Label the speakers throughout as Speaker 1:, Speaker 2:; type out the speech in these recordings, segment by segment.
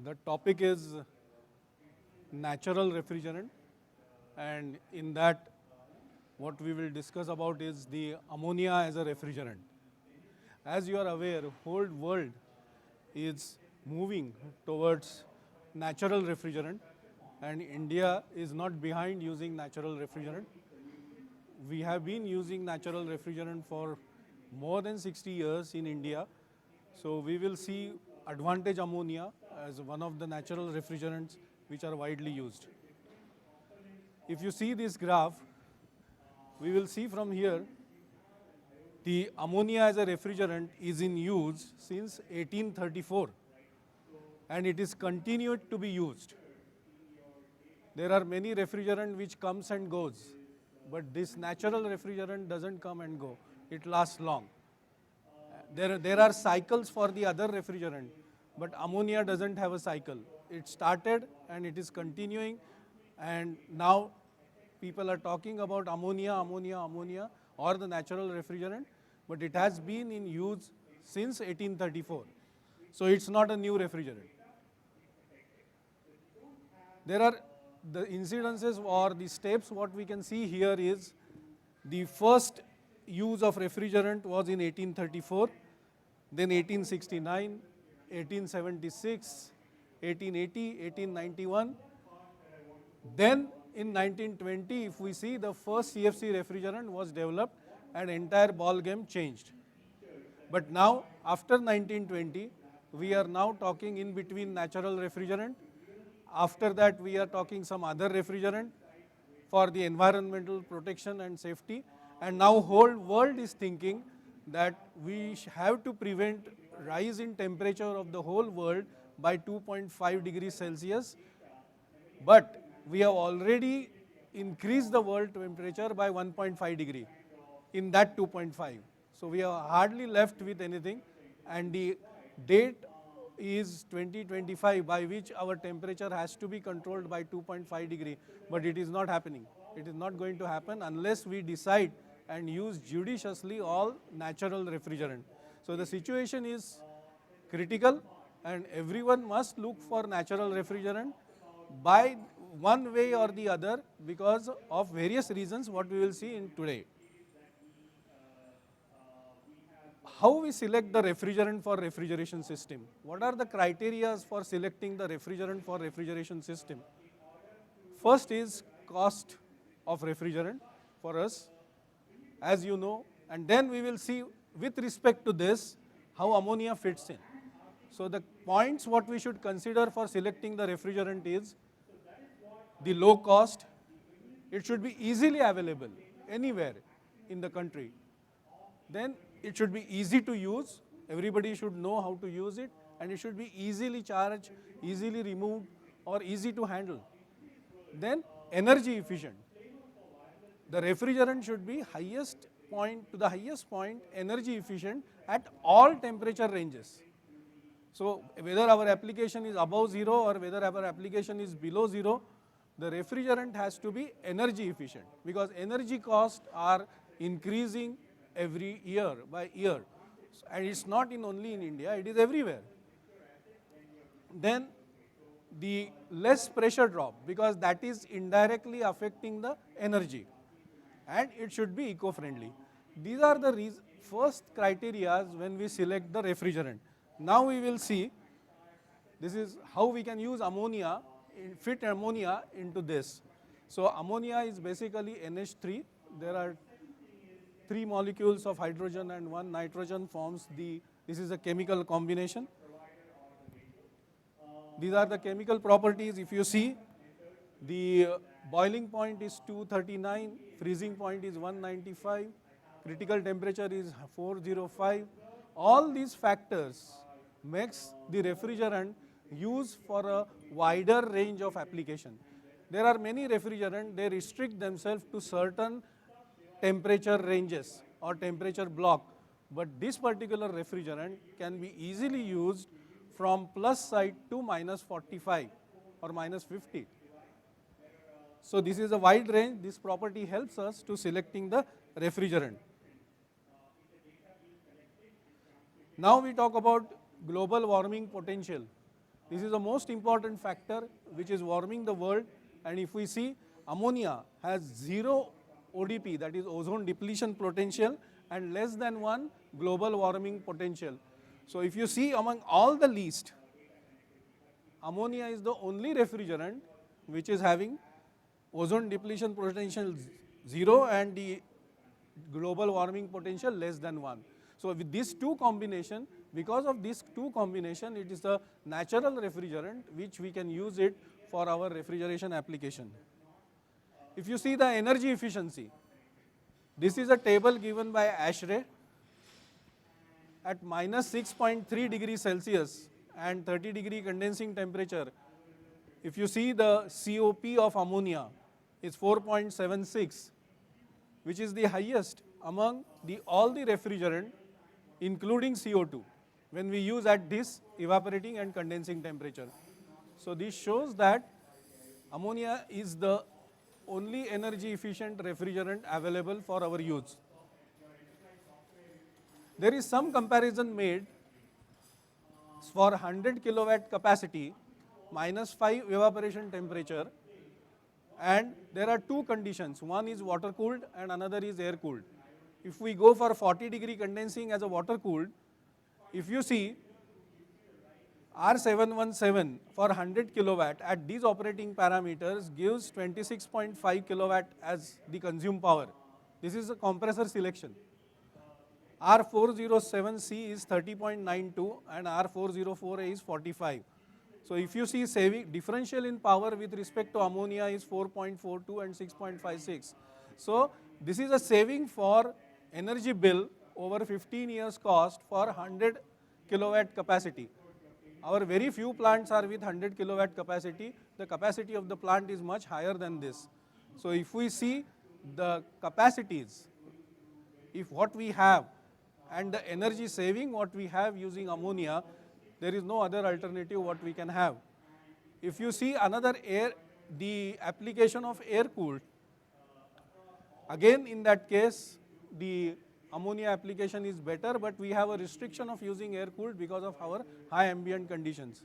Speaker 1: The topic is natural refrigerant, and in that what we will discuss about is the ammonia as a refrigerant. As you are aware, whole world is moving towards natural refrigerant, and India is not behind using natural refrigerant. We have been using natural refrigerant for more than 60 years in India. So we will see advantage ammonia as one of the natural refrigerants which are widely used. If you see this graph, we will see from here the ammonia as a refrigerant is in use since 1834 and it is continued to be used. There are many refrigerant which comes and goes, but this natural refrigerant doesn't come and go. It lasts long. There are cycles for the other refrigerant, but ammonia doesn't have a cycle. It started and it is continuing, and now people are talking about ammonia or the natural refrigerant, but it has been in use since 1834. So it's not a new refrigerant. There are the incidences or the steps. What we can see here is the first use of refrigerant was in 1834, then 1869, 1876, 1880, 1891. Then in 1920, if we see, the first CFC refrigerant was developed and entire ball game changed. But now after 1920, we are now talking in between natural refrigerant. After that, we are talking some other refrigerant for the environmental protection and safety. And now whole world is thinking that we have to prevent rise in temperature of the whole world by 2.5 degrees Celsius. But we have already increased the world temperature by 1.5 degree in that 2.5. So we are hardly left with anything, and the date is 2025 by which our temperature has to be controlled by 2.5 degree, but it is not happening. It is not going to happen unless we decide and use judiciously all natural refrigerant. So the situation is critical and everyone must look for natural refrigerant by one way or the other because of various reasons what we will see in today. How we select the refrigerant for refrigeration system? What are the criteria for selecting the refrigerant for refrigeration system? First is cost of refrigerant for us, as you know, and then we will see with respect to this how ammonia fits in. So the points what we should consider for selecting the refrigerant is the low cost. It should be easily available anywhere in the country. Then it should be easy to use. Everybody should know how to use it, and it should be easily charged, easily removed, or easy to handle. Then energy efficient. The refrigerant should be highest point to the highest point energy efficient at all temperature ranges. So whether our application is above 0 or whether our application is below 0, the refrigerant has to be energy efficient because energy costs are increasing every year by year, and it's not only in India, it is everywhere. Then the less pressure drop because that is indirectly affecting the energy, and it should be eco-friendly. These are the first criteria when we select the refrigerant. Now we will see this is how we can use ammonia, fit ammonia into this. So ammonia is basically NH3. There are 3 molecules of hydrogen and 1 nitrogen forms this is a chemical combination. These are the chemical properties. If you see, the boiling point is 239, freezing point is 195, critical temperature is 405. All these factors makes the refrigerant used for a wider range of application. There are many refrigerant, they restrict themselves to certain temperature ranges or temperature block, but this particular refrigerant can be easily used from plus side to minus 45 or minus 50. So this is a wide range. This property helps us to selecting the refrigerant. Now we talk about global warming potential. This is the most important factor which is warming the world. And if we see, ammonia has 0 ODP, that is ozone depletion potential, and less than 1 global warming potential. So if you see among all the least, ammonia is the only refrigerant which is having ozone depletion potential 0 and the global warming potential less than 1. So with these two combination, because of these two combination, it is a natural refrigerant which we can use it for our refrigeration application. If you see the energy efficiency, this is a table given by ASHRAE at minus 6.3 degrees Celsius and 30 degree condensing temperature. If you see the COP of ammonia is 4.76, which is the highest among all the refrigerant, including CO2, when we use at this evaporating and condensing temperature. So this shows that ammonia is the only energy efficient refrigerant available for our use. There is some comparison made for 100 kilowatt capacity, minus 5 evaporation temperature, and there are two conditions. One is water cooled and another is air cooled. If we go for 40 degree condensing as a water cooled, if you see R717 for 100 kilowatt at these operating parameters gives 26.5 kilowatt as the consumed power. This is a compressor selection. R407C is 30.92 and R404A is 45. So if you see saving differential in power with respect to ammonia is 4.42 and 6.56. So this is a saving for energy bill over 15 years cost for 100 kilowatt capacity. Our very few plants are with 100 kilowatt capacity. The capacity of the plant is much higher than this. So if we see the capacities, if what we have and the energy saving what we have using ammonia, there is no other alternative what we can have. If you see another the application of air cooled, again in that case the ammonia application is better, but we have a restriction of using air cooled because of our high ambient conditions.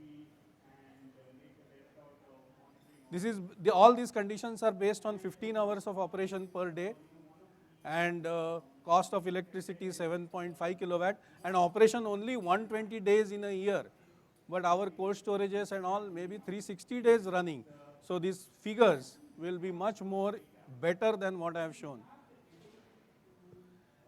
Speaker 1: All these conditions are based on 15 hours of operation per day, and cost of electricity 7.5 kilowatt, and operation only 120 days in a year. But our cold storages and all maybe 360 days running. So these figures will be much more better than what I have shown.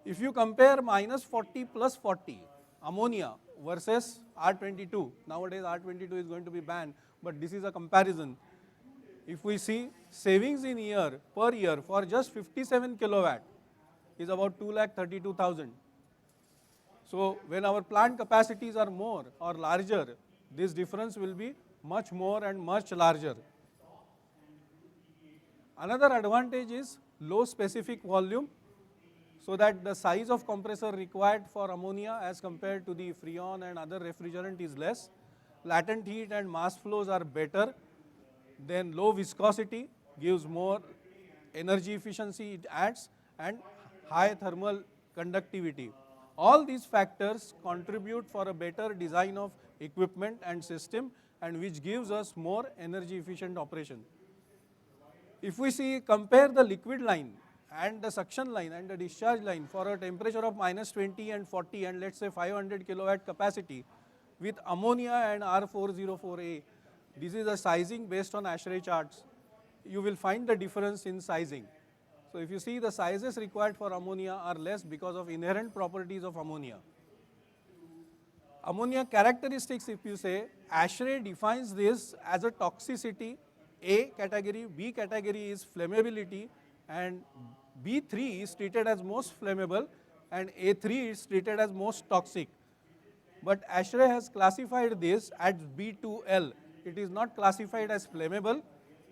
Speaker 1: If you compare minus 40 plus 40 ammonia versus R22, nowadays R22 is going to be banned, but this is a comparison. If we see savings in year per year for just 57 kilowatt is about 2,32,000. So when our plant capacities are more or larger, this difference will be much more and much larger. Another advantage is low specific volume, so that the size of compressor required for ammonia as compared to the freon and other refrigerant is less. Latent heat and mass flows are better. Then low viscosity gives more energy efficiency it adds, and high thermal conductivity. All these factors contribute for a better design of equipment and system, and which gives us more energy efficient operation. If we see, compare the liquid line and the suction line and the discharge line for a temperature of minus 20 and 40 and let's say 500 kilowatt capacity with ammonia and R404A, this is a sizing based on ASHRAE charts. You will find the difference in sizing. So if you see, the sizes required for ammonia are less because of inherent properties of ammonia. Ammonia characteristics, if you say, ASHRAE defines this as a toxicity, A category, B category is flammability, and B3 is treated as most flammable and A3 is treated as most toxic. But ASHRAE has classified this as B2L. It is not classified as flammable,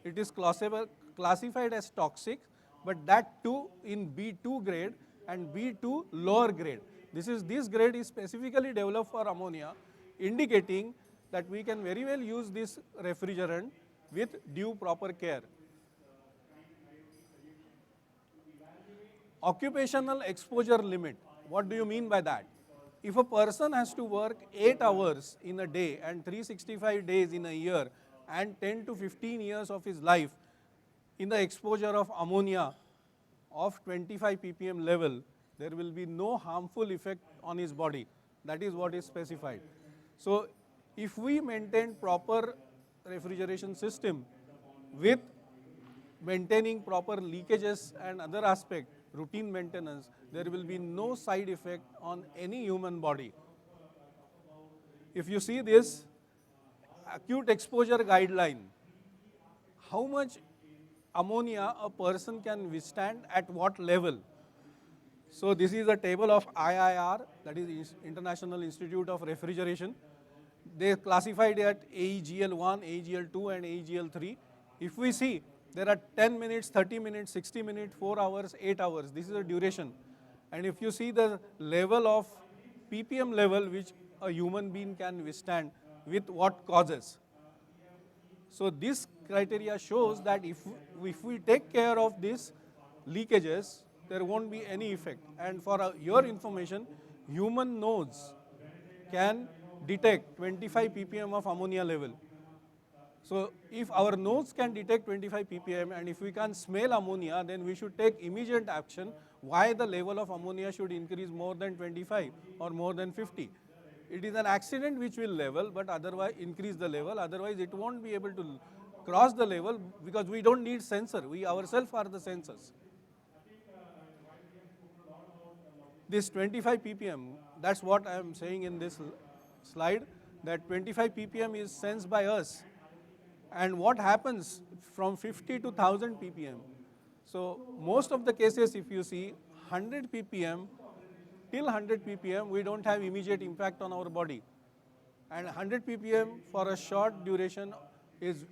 Speaker 1: it is classified as toxic, but that too in B2 grade and B2 lower grade. This grade is specifically developed for ammonia, indicating that we can very well use this refrigerant with due proper care. Occupational exposure limit, what do you mean by that? If a person has to work 8 hours in a day and 365 days in a year and 10 to 15 years of his life in the exposure of ammonia of 25 ppm level, there will be no harmful effect on his body. That is what is specified. So if we maintain proper refrigeration system with maintaining proper leakages and other aspect, routine maintenance, there will be no side effect on any human body. If you see this acute exposure guideline, how much ammonia a person can withstand at what level? So this is a table of IIR, that is International Institute of Refrigeration. They classified at AEGL1, AEGL2 and AEGL3. If we see, there are 10 minutes, 30 minutes, 60 minutes, 4 hours, 8 hours. This is the duration. And if you see the level of ppm level which a human being can withstand with what causes. So this criteria shows that if we take care of these leakages, there won't be any effect. And for your information, human nose can detect 25 ppm of ammonia level. So if our nose can detect 25 ppm and if we can smell ammonia, then we should take immediate action why the level of ammonia should increase more than 25 or more than 50. It is an accident which will level, but otherwise increase the level, otherwise it won't be able to cross the level because we don't need sensor, we ourselves are the sensors. This 25 ppm, that's what I am saying in this slide, that 25 ppm is sensed by us. And what happens from 50 to 1000 ppm? So most of the cases, if you see 100 ppm, till 100 ppm, we don't have immediate impact on our body. And 100 ppm for a short duration is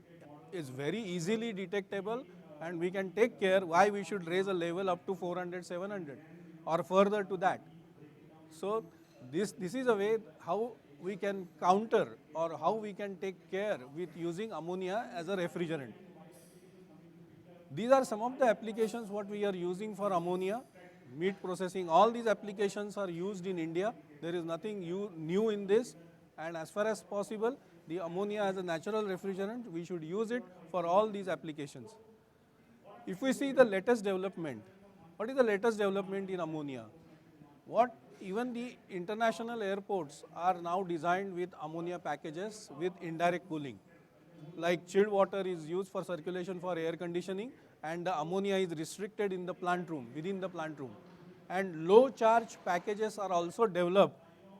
Speaker 1: very easily detectable, and we can take care why we should raise a level up to 400, 700 or further to that. So this is a way how we can counter or how we can take care with using ammonia as a refrigerant. These are some of the applications what we are using for ammonia, meat processing. All these applications are used in India. There is nothing new in this, and as far as possible, the ammonia as a natural refrigerant, we should use it for all these applications. If we see the latest development, what is the latest development in ammonia? What even the international airports are now designed with ammonia packages with indirect cooling. Like chilled water is used for circulation for air conditioning, and the ammonia is restricted in the plant room, within the plant room. And low charge packages are also developed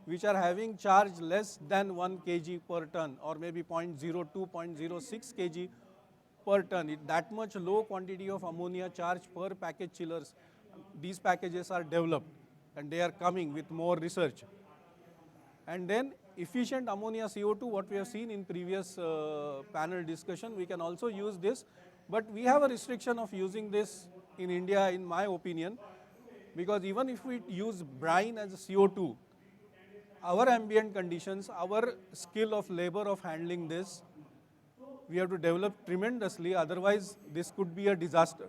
Speaker 1: which are having charge less than 1 kg per ton or maybe 0.02, 0.06 kg per ton. That much low quantity of ammonia charge per package chillers. These packages are developed and they are coming with more research. And then efficient ammonia CO2, what we have seen in previous panel discussion, we can also use this, but we have a restriction of using this in India, in my opinion, because even if we use brine as a CO2, our ambient conditions, our skill of labor of handling this, we have to develop tremendously, otherwise this could be a disaster.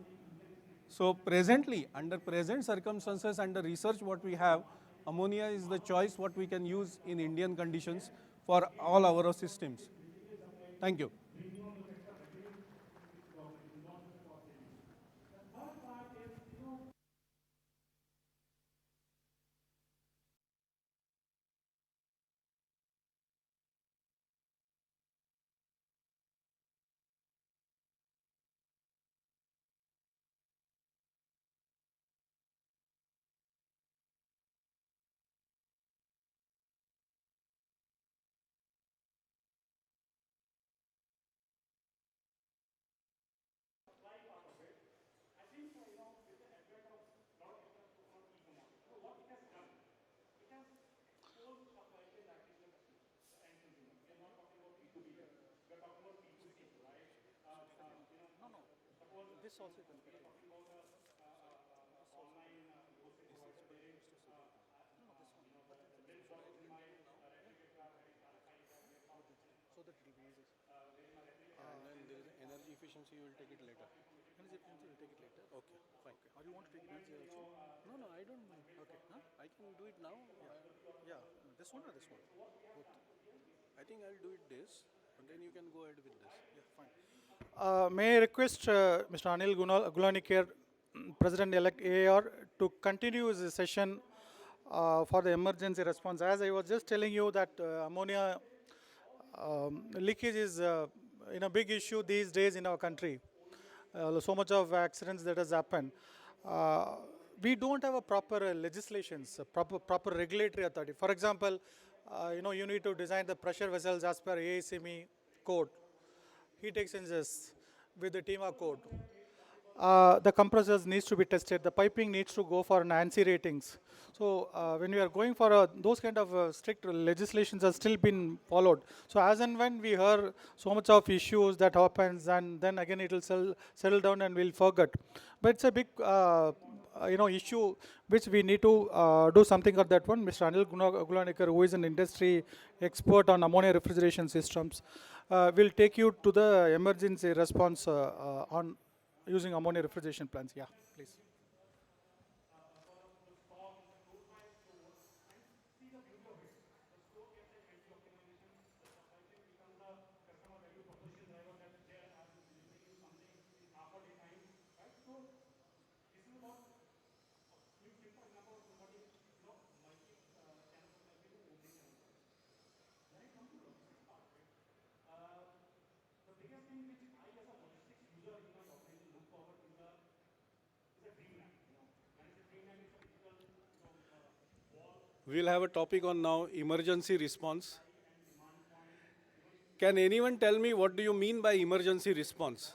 Speaker 1: So presently, under present circumstances and the research what we have, ammonia is the choice what we can use in Indian conditions for all our systems. Thank you. And then there is energy efficiency, you will take it later.
Speaker 2: energy efficiency, we'll take it later.
Speaker 3: Okay, fine.
Speaker 2: Okay. Or you want to take energy also?
Speaker 3: No, no, I don't mind.
Speaker 2: Okay. Huh?
Speaker 3: I can do it now.
Speaker 2: Yeah. This one or this one? Both.
Speaker 3: I think I'll do it this, and then you can go ahead with this.
Speaker 2: Yeah, fine. May I request Mr. Anil Gulanikar, President-elect AAR, to continue his session for the emergency response. As I was just telling you that ammonia leakage is in a big issue these days in our country. So much of accidents that has happened. Uh, we don't have a proper legislations, a proper regulatory authority. For example, you need to design the pressure vessels as per ASME code, heat exchangers with the TEMA code. The compressors needs to be tested. The piping needs to go for ANSI ratings. So when we are going for those kind of strict legislations are still been followed. So as and when we hear so much of issues that happens, and then again it will settle down and we'll forget. But it's a big issue which we need to do something on that one. Mr. Anil Gulanikar, who is an industry expert on ammonia refrigeration systems, will take you to the emergency response on using ammonia refrigeration plants. Yeah, please.
Speaker 1: We'll have a topic on now emergency response. Can anyone tell me what do you mean by emergency response?